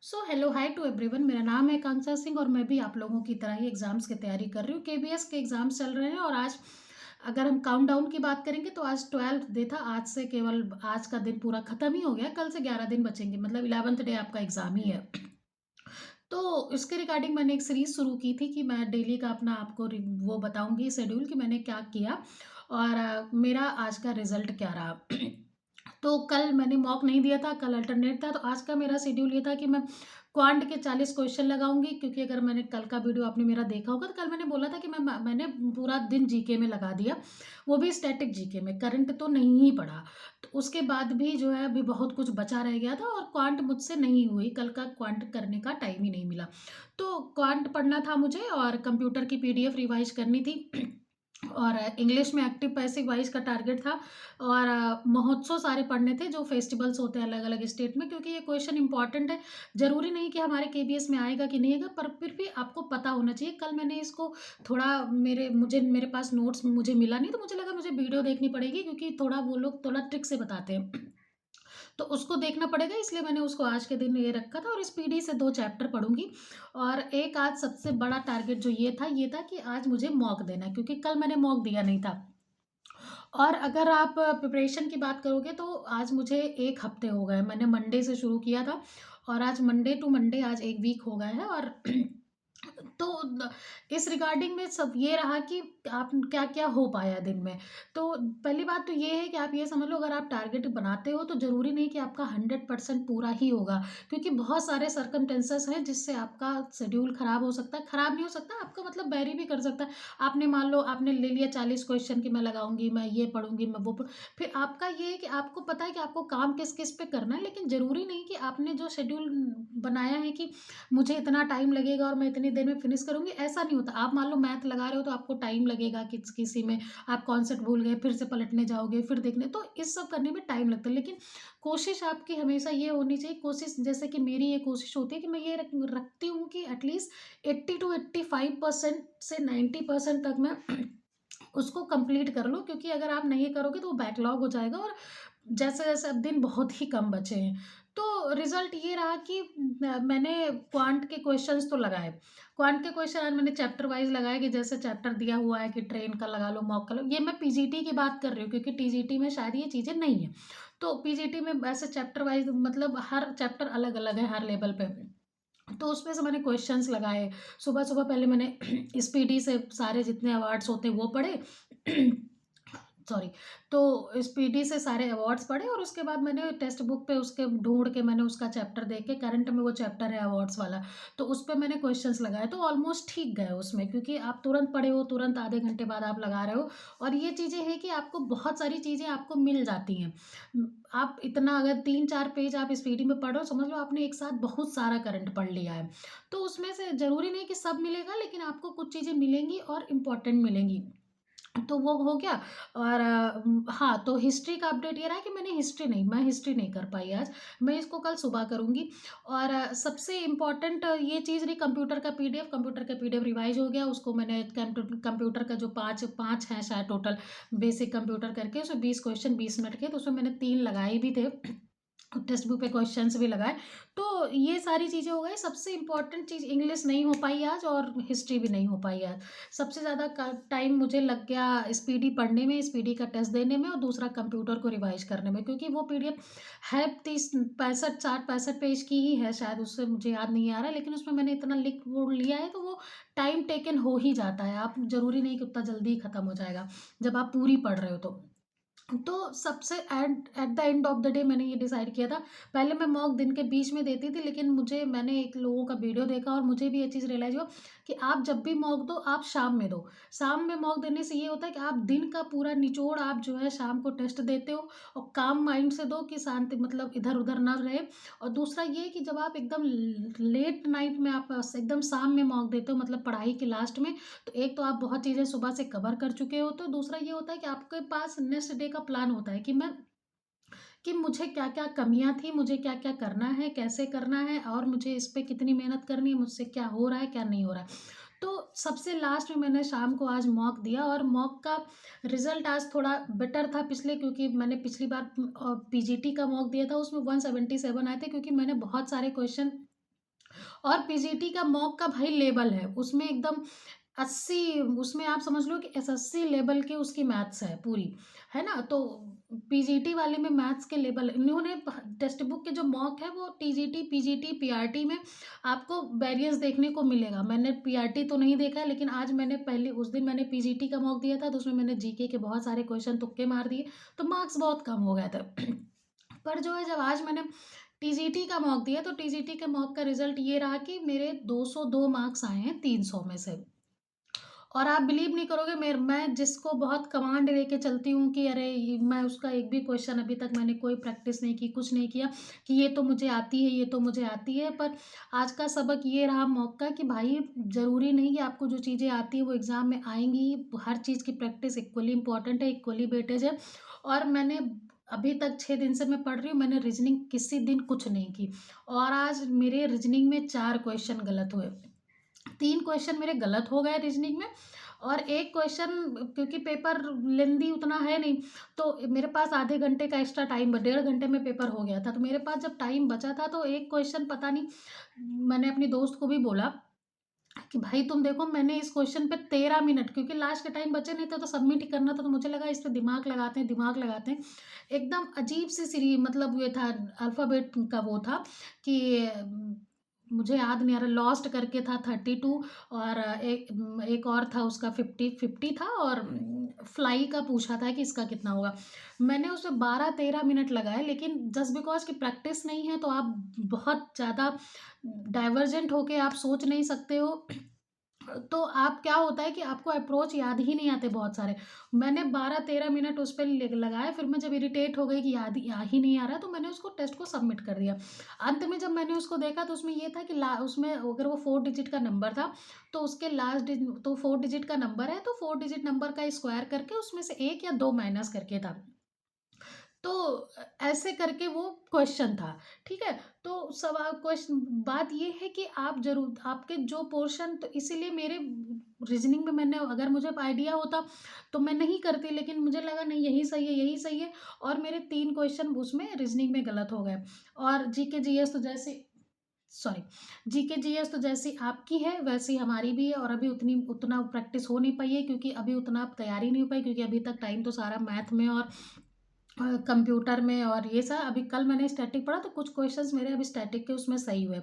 So hello hi to everyone. मेरा नाम है कांक्षा सिंह और मैं भी आप लोगों की तरह ही एग्जाम्स की तैयारी कर रही हूँ। केबीएस के एग्जाम्स चल रहे हैं और आज अगर हम काउंटडाउन की बात करेंगे तो आज 12th डे था। आज से केवल आज का दिन पूरा खत्म ही हो गया। कल से 11 दिन बचेंगे, मतलब 11th डे आपका एग्जाम ही है। तो इसके रिगार्डिंग मैंने एक सीरीज शुरू की थी कि मैं डेली का अपना आपको वो बताऊंगी शेड्यूल कि मैंने क्या किया और मेरा आज का रिजल्ट क्या रहा। तो कल मैंने मॉक नहीं दिया था, कल अल्टरनेट था। तो आज का मेरा शेड्यूल ये था कि मैं क्वांट के 40 क्वेश्चन लगाऊंगी, क्योंकि अगर मैंने कल का वीडियो आपने मेरा देखा होगा तो कल मैंने बोला था कि मैंने पूरा दिन जीके में लगा दिया, वो भी स्टैटिक जीके में। करंट तो नहीं ही पढ़ा, तो उसके बाद भी जो है अभी बहुत कुछ बचा रह गया था और क्वांट मुझसे नहीं हुई। कल का क्वांट करने का टाइम ही नहीं मिला। तो क्वांट पढ़ना था मुझे और कंप्यूटर की पीडीएफ रिवाइज करनी थी और इंग्लिश में एक्टिव पैसिव वॉइस का टारगेट था और महोत्सव सारे पढ़ने थे जो फेस्टिवल्स होते हैं अलग अलग स्टेट में, क्योंकि ये क्वेश्चन इंपॉर्टेंट है। जरूरी नहीं कि हमारे केबीएस में आएगा कि नहीं आएगा, पर फिर भी आपको पता होना चाहिए। कल मैंने इसको थोड़ा मेरे पास नोट्स मुझे मिला नहीं, तो मुझे लगा मुझे वीडियो देखनी पड़ेगी, क्योंकि थोड़ा वो लोग थोड़ा ट्रिक से बताते हैं। तो उसको देखना पड़ेगा, इसलिए मैंने उसको आज के दिन ये रखा था और इस पीढ़ी से 2 चैप्टर पढ़ूंगी। और एक आज सबसे बड़ा टारगेट जो ये था कि आज मुझे मॉक देना है, क्योंकि कल मैंने मॉक दिया नहीं था। और अगर आप प्रिपरेशन की बात करोगे तो आज मुझे 1 हफ्ते हो गए। मैंने मंडे से शुरू किया था और आज मंडे टू मंडे आज 1 वीक हो गया है। और तो इस रिगार्डिंग में सब ये रहा कि आप क्या क्या हो पाया दिन में। तो पहली बात तो ये है कि आप ये समझ लो, अगर आप टारगेट बनाते हो तो जरूरी नहीं कि आपका 100% पूरा ही होगा, क्योंकि बहुत सारे सर्कमटेंसेस हैं जिससे आपका शेड्यूल खराब हो सकता है। खराब नहीं हो सकता, आपका मतलब वेरी भी कर सकता है। आपने मान लो आपने ले लिया 40 क्वेश्चन कि मैं लगाऊंगी, मैं ये पढ़ूंगी, मैं वो फिर आपका ये है कि आपको पता है कि आपको काम किस किस पे करना है, लेकिन जरूरी नहीं कि आपने जो शेड्यूल बनाया है कि मुझे इतना टाइम लगेगा और मैं इतनी देर में फिनिश करूंगी, ऐसा नहीं होता। आप मान लो मैथ लगा रहे हो तो आपको टाइम लगेगा, किसी में आप कॉन्सेप्ट भूल गए, फिर से पलटने जाओगे, फिर देखने, तो इस सब करने में टाइम लगता है। लेकिन कोशिश आपकी हमेशा ये होनी चाहिए, कोशिश जैसे कि मेरी ये कोशिश होती है कि मैं ये रखती हूँ कि एटलीस्ट 80 to 85% से 90% तक मैं उसको कंप्लीट कर लो, क्योंकि अगर आप नहीं करोगे तो वो बैकलॉग हो जाएगा और जैसे-जैसे अब दिन बहुत ही कम बचे हैं। तो रिज़ल्ट ये रहा कि मैंने क्वांट के क्वेश्चंस तो लगाए। क्वांट के क्वेश्चन आज मैंने चैप्टर वाइज़ लगाए कि जैसे चैप्टर दिया हुआ है कि ट्रेन का लगा लो, मॉक का लो। ये मैं पीजीटी की बात कर रही हूँ, क्योंकि टीजीटी में शायद ये चीज़ें नहीं है। तो पीजीटी में ऐसे चैप्टर वाइज़ मतलब हर चैप्टर अलग-अलग है हर लेवल पे। तो उसमें से मैंने क्वेश्चंस लगाए। सुबह-सुबह पहले मैंने स्पीडी से सारे जितने अवार्ड्स होते हैं वो पढ़े। सॉरी। तो स्पीडी से सारे अवार्ड्स पढ़े और उसके बाद मैंने टेक्स्ट बुक पे उसके ढूँढ के मैंने उसका चैप्टर देख के, करंट में वो चैप्टर है अवार्ड्स वाला, तो उस पे मैंने क्वेश्चंस लगाए, तो ऑलमोस्ट ठीक गए उसमें, क्योंकि आप तुरंत पढ़े हो, तुरंत आधे घंटे बाद आप लगा रहे हो। और ये चीज़ें हैं कि आपको बहुत सारी चीज़ें आपको मिल जाती हैं। आप इतना अगर 3-4 पेज आप स्पीडी में पढ़ रहे हो, समझ लो आपने एक साथ बहुत सारा करंट पढ़ लिया है। तो उसमें से ज़रूरी नहीं कि सब मिलेगा, लेकिन आपको कुछ चीज़ें मिलेंगी और इम्पोर्टेंट मिलेंगी। तो वो हो गया। और हाँ, तो हिस्ट्री का अपडेट ये रहा कि मैं हिस्ट्री नहीं कर पाई आज। मैं इसको कल सुबह करूँगी। और सबसे इम्पोर्टेंट ये चीज़ रही कंप्यूटर का पीडीएफ रिवाइज़ हो गया। उसको मैंने कंप्यूटर का जो 5 हैं शायद टोटल, बेसिक कंप्यूटर करके उसमें 20 क्वेश्चन 20 मिनट के, तो उसमें मैंने 3 लगाए भी थे। टेक्स्ट बुक पे क्वेश्चंस भी लगाए। तो ये सारी चीज़ें हो गई। सबसे इम्पोर्टेंट चीज़ इंग्लिश नहीं हो पाई आज और हिस्ट्री भी नहीं हो पाई आज। सबसे ज़्यादा टाइम मुझे लग गया स्पीडी पढ़ने में, स्पीडी का टेस्ट देने में और दूसरा कंप्यूटर को रिवाइज करने में, क्योंकि वो पीडीएफ है 60 65 पेज की ही है शायद, उससे मुझे याद नहीं आ रहा है, लेकिन उसमें मैंने इतना लिख वो लिया है तो वो टाइम टेकन हो ही जाता है। आप जरूरी नहीं कि उतना जल्दी ही खत्म हो जाएगा जब आप पूरी पढ़ रहे हो तो सबसे at the end of the day मैंने ये डिसाइड किया था। पहले मैं मॉक दिन के बीच में देती थी, लेकिन मैंने एक लोगों का वीडियो देखा और मुझे भी ये चीज़ रियलाइज़ हुआ कि आप जब भी मॉक दो, आप शाम में दो। शाम में मॉक देने से ये होता है कि आप दिन का पूरा निचोड़ आप जो है शाम को टेस्ट देते हो और काम माइंड से दो कि शांति मतलब इधर-उधर ना रहे। और दूसरा ये कि जब आप एकदम लेट नाइट में आप एकदम शाम में मॉक देते हो, मतलब पढ़ाई के लास्ट में, तो एक तो आप बहुत चीज़ें सुबह से कवर कर चुके होते हो, दूसरा ये होता है कि आपके पास नेक्स्ट डे का प्लान होता है कि मुझे क्या-क्या कमियाँ थी, मुझे क्या-क्या करना है, कैसे करना है और मुझे इस पे कितनी मेहनत करनी है, मुझसे क्या हो रहा है, क्या नहीं हो रहा है। तो सबसे लास्ट में मैंने शाम को आज मॉक दिया और मॉक का रिज़ल्ट आज थोड़ा बेटर था पिछले, क्योंकि मैंने पिछली बार पीजीटी का मॉक दिया था, उसमें 177 आए थे, क्योंकि मैंने बहुत सारे क्वेश्चन और पीजीटी का मॉक का भाई लेवल है, उसमें एकदम 80, उसमें आप समझ लो कि एसएससी लेवल की उसकी मैथ्स है पूरी, है ना? तो पीजीटी वाले में मैथ्स के लेवल इन्होंने टेक्स्ट बुक के जो मॉक है वो टीजीटी, पीजीटी, पीआरटी में आपको वेरिएंस देखने को मिलेगा। मैंने पीआरटी तो नहीं देखा है, लेकिन आज मैंने पहले उस दिन मैंने पीजीटी का मॉक दिया था, तो उसमें मैंने जीके के बहुत सारे क्वेश्चन तुक्के मार दिए, तो मार्क्स बहुत कम हो गए थे। पर जो है जब आज मैंने टीजीटी का मॉक दिया, तो टीजीटी के मॉक का रिजल्ट ये रहा कि मेरे 202 मार्क्स आए हैं 300 में से। और आप बिलीव नहीं करोगे, मैं जिसको बहुत कमांड लेके चलती हूँ कि अरे मैं उसका एक भी क्वेश्चन अभी तक मैंने कोई प्रैक्टिस नहीं की, कुछ नहीं किया कि ये तो मुझे आती है, ये तो मुझे आती है। पर आज का सबक ये रहा मौका कि भाई ज़रूरी नहीं कि आपको जो चीज़ें आती है वो एग्ज़ाम में आएंगी ही। हर चीज़ की प्रैक्टिस इक्वली इंपॉर्टेंट है, इक्वली वेटेज है। और मैंने अभी तक 6 दिन से मैं पढ़ रही हूँ, मैंने रीजनिंग किसी दिन कुछ नहीं की। और आज मेरे रीजनिंग में 4 क्वेश्चन गलत हुए, 3 क्वेश्चन मेरे गलत हो गए रीजनिंग में, और एक क्वेश्चन क्योंकि पेपर लेंदी उतना है नहीं, तो मेरे पास आधे घंटे का एक्स्ट्रा टाइम, 1.5 घंटे में पेपर हो गया था। तो मेरे पास जब टाइम बचा था तो एक क्वेश्चन पता नहीं, मैंने अपनी दोस्त को भी बोला कि भाई तुम देखो, मैंने इस क्वेश्चन पे 13 मिनट, क्योंकि लास्ट के टाइम बचे नहीं थे तो सबमिट ही करना था, तो मुझे लगा इस पे दिमाग लगाते हैं, दिमाग लगाते हैं। एकदम अजीब सी सीरी मतलब ये था, अल्फ़ाबेट का वो था कि मुझे याद नहीं आ रहा, लॉस्ट करके था 32, और एक और था उसका 50 था, और फ्लाई का पूछा था कि इसका कितना होगा। मैंने उसमें 12-13 मिनट लगाए, लेकिन जस्ट बिकॉज़ कि प्रैक्टिस नहीं है तो आप बहुत ज़्यादा डाइवर्जेंट होके आप सोच नहीं सकते हो। तो आप क्या होता है कि आपको अप्रोच याद ही नहीं आते बहुत सारे। मैंने 12-13 मिनट उस पे लगाए, फिर मैं जब इरिटेट हो गई कि याद ही आ ही नहीं आ रहा, तो मैंने उसको टेस्ट को सबमिट कर दिया। अंत में जब मैंने उसको देखा तो उसमें ये था कि ला उसमें अगर वो 4 डिजिट का नंबर था, तो उसके लास्ट तो 4 डिजिट का नंबर है, तो 4 डिजिट नंबर का स्क्वायर करके उसमें से 1 या 2 माइनस करके था। तो ऐसे करके वो क्वेश्चन था, ठीक है? तो सवाल क्वेश्चन बात ये है कि आप ज़रूर आपके जो पोर्शन, तो इसीलिए मेरे रीज़निंग में मैंने, अगर मुझे आइडिया होता तो मैं नहीं करती, लेकिन मुझे लगा नहीं यही सही है, यही सही है, और मेरे 3 क्वेश्चन उसमें रीज़निंग में गलत हो गए। और जीके जीएस तो जैसे सॉरी, जीके जीएस तो जैसी आपकी है वैसी हमारी भी है, और अभी उतना प्रैक्टिस हो नहीं पाई है, क्योंकि अभी उतना तैयारी नहीं हो पाई, क्योंकि अभी तक टाइम तो सारा मैथ में और कंप्यूटर में और ये सब। अभी कल मैंने स्टैटिक पढ़ा तो कुछ क्वेश्चंस मेरे अभी स्टैटिक के उसमें सही हुए,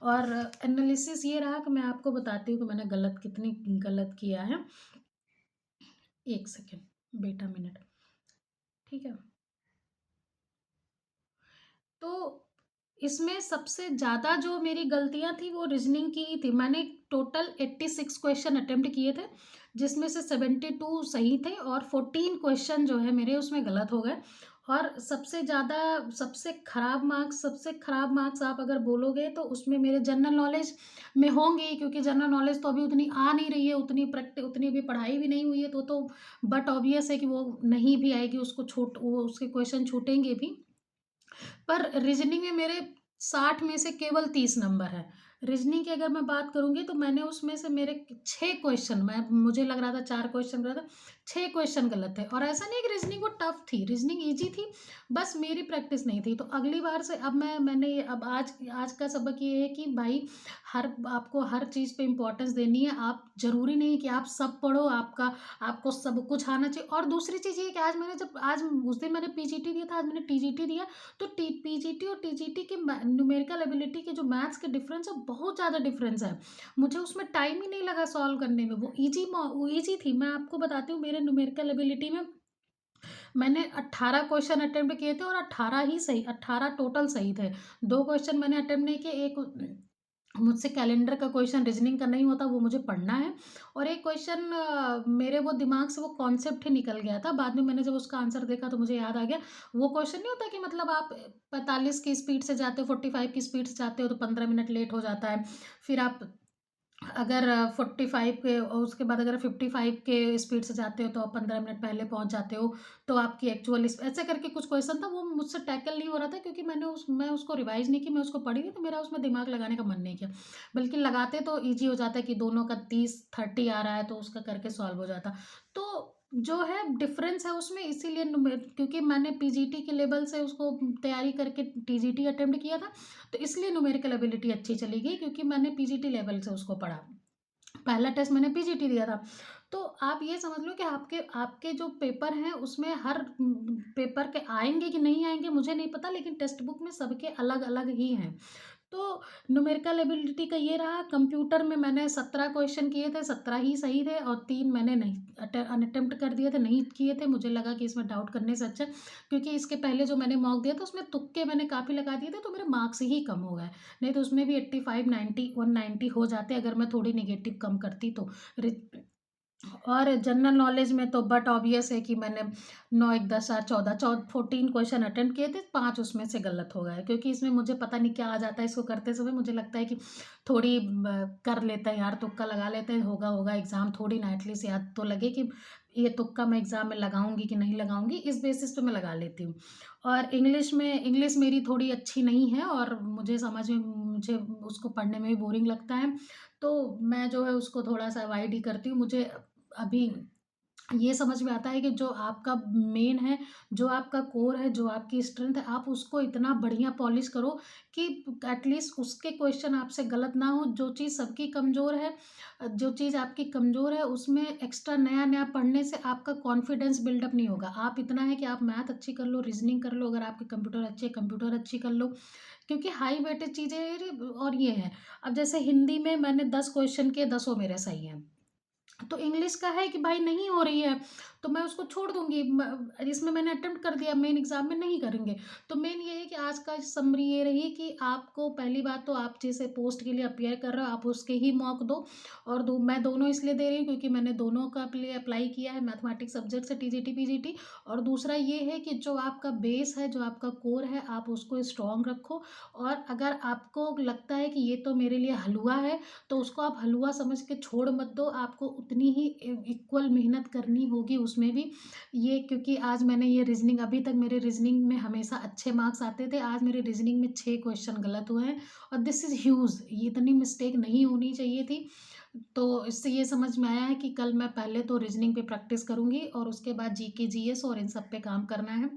और एनालिसिस ये रहा कि मैं आपको बताती हूँ कि मैंने गलत कितनी गलत किया है। एक सेकेंड बेटा, मिनट, ठीक है? तो इसमें सबसे ज़्यादा जो मेरी गलतियाँ थी वो रीज़निंग की ही थी। मैंने टोटल 86 क्वेश्चन अटेम्प्ट किए थे, जिसमें से 72 सही थे, और 14 क्वेश्चन जो है मेरे उसमें गलत हो गए। और सबसे ज़्यादा, सबसे खराब मार्क्स आप अगर बोलोगे तो उसमें मेरे जनरल नॉलेज में होंगे ही, क्योंकि जनरल नॉलेज तो अभी उतनी आ नहीं रही है, उतनी अभी पढ़ाई भी नहीं हुई है, तो बट ऑब्वियस है कि वो नहीं भी आएगी, वो उसके क्वेश्चन छूटेंगे भी। पर रीजनिंग में मेरे 60 में से केवल 30 नंबर है। रीजनिंग की अगर मैं बात करूँगी तो मैंने उसमें से मेरे 6 क्वेश्चन, मैं मुझे लग रहा था 4 क्वेश्चन गलत है, 6 क्वेश्चन गलत है। और ऐसा नहीं है कि रीजनिंग वो टफ थी, रीजनिंग ईज़ी थी, बस मेरी प्रैक्टिस नहीं थी। तो अगली बार से अब अब आज आज का सबक ये है कि भाई आपको हर चीज़ पे इम्पोर्टेंस देनी है। आप ज़रूरी नहीं कि आप सब पढ़ो, आपको सब कुछ आना चाहिए। और दूसरी चीज़ ये है कि आज उस दिन मैंने पीजीटी दिया था, आज मैंने टीजीटी दिया, तो टी पीजीटी और टीजीटी के न्यूमेरिकल एबिलिटी के जो मैथ्स के डिफरेंस है, बहुत ज़्यादा डिफरेंस है। मुझे उसमें टाइम ही नहीं लगा सॉल्व करने में, वो ईजी थी। मैं आपको बताती हूँ, मेरे न्यूमेरिकल एबिलिटी में मैंने 18 क्वेश्चन अटेम्प्ट किए थे, और 18 टोटल सही थे। 2 क्वेश्चन मैंने अटेम्प्ट नहीं किए, एक मुझसे कैलेंडर का क्वेश्चन रीजनिंग का नहीं होता, वो मुझे पढ़ना है, और एक क्वेश्चन मेरे वो दिमाग से वो कॉन्सेप्ट ही निकल गया था। बाद में मैंने जब उसका आंसर देखा तो मुझे याद आ गया। वो क्वेश्चन नहीं होता कि मतलब आप 45 की स्पीड से जाते हो, 45 की स्पीड से जाते हो, तो 15 मिनट लेट हो जाता है। फिर आप अगर 45 के, और उसके बाद अगर 55 के स्पीड से जाते हो तो आप 15 मिनट पहले पहुंच जाते हो। तो आपकी एक्चुअल ऐसे करके कुछ क्वेश्चन था, वो मुझसे टैकल नहीं हो रहा था, क्योंकि मैं उसको रिवाइज नहीं की, मैं उसको पढ़ी थी, तो मेरा उसमें दिमाग लगाने का मन नहीं किया। बल्कि लगाते तो ईजी हो जाता है कि दोनों का 30-30 आ रहा है, तो उसका करके सॉल्व हो जाता। तो जो है डिफरेंस है उसमें, इसीलिए क्योंकि मैंने पीजीटी के लेवल से उसको तैयारी करके टीजीटी अटेम्प्ट किया था, तो इसलिए न्यूमेरिकल एबिलिटी अच्छी चली गई, क्योंकि मैंने पीजीटी लेवल से उसको पढ़ा। पहला टेस्ट मैंने पीजीटी दिया था। तो आप ये समझ लो कि आपके आपके जो पेपर हैं उसमें हर पेपर के आएँगे कि नहीं आएँगे मुझे नहीं पता, लेकिन टेक्स्ट बुक में सबके अलग-अलग ही हैं। तो न्यूमेरिकल एबिलिटी का ये रहा, कंप्यूटर में मैंने 17 क्वेश्चन किए थे, 17 ही सही थे और 3 मैंने नहीं अटेम्प्ट कर दिए थे, नहीं किए थे। मुझे लगा कि इसमें डाउट करने से अच्छा, क्योंकि इसके पहले जो मैंने मॉक दिया था उसमें तुक्के मैंने काफ़ी लगा दिए थे, तो मेरे मार्क्स ही कम हो गए। नहीं तो उसमें भी 85, 90, 190 हो जाते अगर मैं थोड़ी नेगेटिव कम करती तो। रि और जनरल नॉलेज में तो बट ऑब्वियस है कि मैंने 9, 1, 10, 8, 14 14 क्वेश्चन अटेम्प्ट किए थे, 5 उसमें से गलत हो गए, क्योंकि इसमें मुझे पता नहीं क्या आ जाता है इसको करते समय। मुझे लगता है कि थोड़ी कर लेते हैं यार, तुक्का लगा लेते हैं, होगा होगा एग्ज़ाम, थोड़ी ना एटलीस्ट याद तो लगे कि ये तुक्का मैं एग्ज़ाम में लगाऊंगी कि नहीं लगाऊंगी, इस बेसिस पे मैं लगा लेती हूँ। और इंग्लिश मेरी थोड़ी अच्छी नहीं है, और मुझे उसको पढ़ने में भी बोरिंग लगता है, तो मैं जो है उसको थोड़ा सा अवॉइड ही करती हूँ। मुझे अभी ये समझ में आता है कि जो आपका मेन है, जो आपका कोर है, जो आपकी स्ट्रेंथ है, आप उसको इतना बढ़िया पॉलिश करो कि एटलीस्ट उसके क्वेश्चन आपसे गलत ना हो। जो चीज़ सबकी कमज़ोर है, जो चीज़ आपकी कमज़ोर है, उसमें एक्स्ट्रा नया-नया पढ़ने से आपका कॉन्फिडेंस बिल्डअप नहीं होगा। आप इतना है कि आप मैथ अच्छी कर लो, रीज़निंग कर लो, अगर आपकी कंप्यूटर अच्छी है, कंप्यूटर अच्छी कर लो, क्योंकि हाई वेटेज चीज़ें और ये हैं। अब जैसे हिंदी में मैंने 10 क्वेश्चन किए, 10 मेरे सही हैं। तो इंग्लिश का है कि भाई नहीं हो रही है, तो मैं उसको छोड़ दूँगी। इसमें मैंने अटेम्प्ट कर दिया, मेन एग्ज़ाम में नहीं करेंगे। तो मेन ये है कि आज का समरी ये रही कि आपको पहली बात तो आप जैसे पोस्ट के लिए अपीयर कर रहे हो, आप उसके ही मॉक दो। और मैं दोनों इसलिए दे रही हूँ क्योंकि मैंने दोनों का लिए अप्लाई किया है, मैथमेटिक्स सब्जेक्ट से टीजीटी, पीजीटी। और दूसरा ये है कि जो आपका बेस है, जो आपका कोर है, आप उसको स्ट्रॉन्ग रखो। और अगर आपको लगता है कि ये तो मेरे लिए हलवा है, तो उसको आप हलवा समझ के छोड़ मत दो, आपको उतनी ही इक्वल मेहनत करनी होगी उसमें भी। ये क्योंकि आज मैंने ये रीज़निंग, अभी तक मेरे रीज़निंग में हमेशा अच्छे मार्क्स आते थे, आज मेरे रीज़निंग में 6 क्वेश्चन गलत हुए हैं, और दिस इज़ ह्यूज, ये इतनी मिस्टेक नहीं होनी चाहिए थी। तो इससे ये समझ में आया है कि कल मैं पहले तो रीज़निंग पे प्रैक्टिस करूँगी, और उसके बाद जीके, जीएस और इन सब पे काम करना है।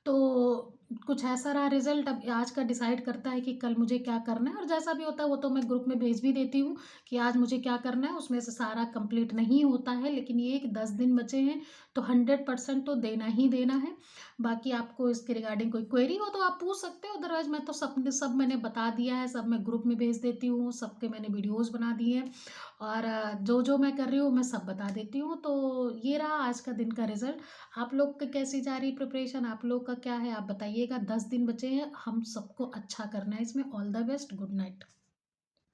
तो कुछ ऐसा रहा रिज़ल्ट, अब आज का डिसाइड करता है कि कल मुझे क्या करना है, और जैसा भी होता है वो तो मैं ग्रुप में भेज भी देती हूँ कि आज मुझे क्या करना है। उसमें से सारा कंप्लीट नहीं होता है, लेकिन ये है कि 10 दिन बचे हैं, तो 100% तो देना ही देना है। बाकी आपको इसके रिगार्डिंग कोई क्वेरी हो तो आप पूछ सकते हो, अदरवाइज़ मैं तो सब मैंने बता दिया है, सब मैं ग्रुप में भेज देती हूँ, सबके मैंने वीडियोज़ बना दिए हैं। और जो-जो मैं कर रही हूँ मैं सब बता देती हूँ। तो ये रहा आज का दिन का रिज़ल्ट। आप लोग की कैसी जा रही प्रिपरेशन? आप लोग का क्या है? आप बताइएगा। 10 दिन बचे हैं, हम सबको अच्छा करना है इसमें। All the best, good night.